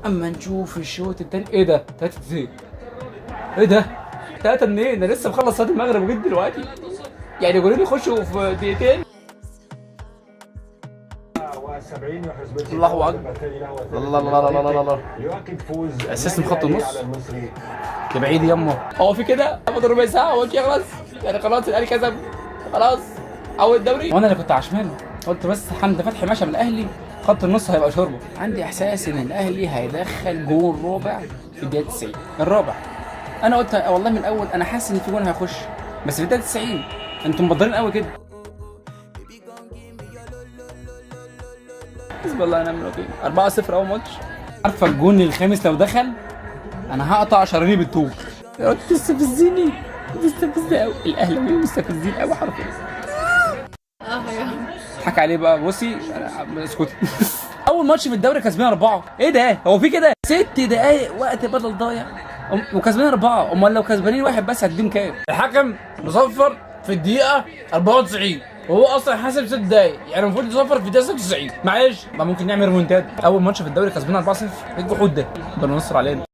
اما نشوف الشوط التاني. ايه ده 3-2؟ ايه ده 3 منين؟ انا لسه مخلص صلاه المغرب وجيت دلوقتي. يعني جولين يخشوا في دقيقتين. الله اكبر. الله الله الله الله الله. اساس من خط النص بعيد يمه. هو في كده فاضل ربع ساعه هو يخلص يعني. خلاص الاهلي كسب خلاص اول الدوري. وانا اللي كنت عشمان قلت بس حمدي فتحي ماشي من الاهلي خط النص هيبقى شوربه. عندي احساس ان الاهلي هيدخل جول رابع في الدقيقه 90 الرابع. انا قلت والله من الاول انا حاسس ان في جول هيخش بس في الدقيقه 90. انتم مبدرين قوي كده. حسب الله ونعم الوكيل. 4-0 اول ماتش. عارفه الجون الخامس لو دخل انا هقطع شراييني بالطوب. يا راجل تستفزني قوي. الاهلاويين مستفزين قوي حرفيا. اضحك عليه بقى. بصي اسكتي. اول ماتش في الدوري كسبان 4. ايه ده؟ هو في كده 6 دقايق وقت بدل ضايع وكسبانين 4؟ امال لو كسبانين واحد بس هتديهم كام؟ الحكم مصفر في الدقيقه 94 وهو اصلا حاسب 6 دقايق. يعني المفروض يصفر في الدقيقه 96. معلش ما ممكن نعمل ريمونتاد. اول ماتش في الدوري كسبان 4-0. ايه الجحود ده؟ ربنا يستر علينا.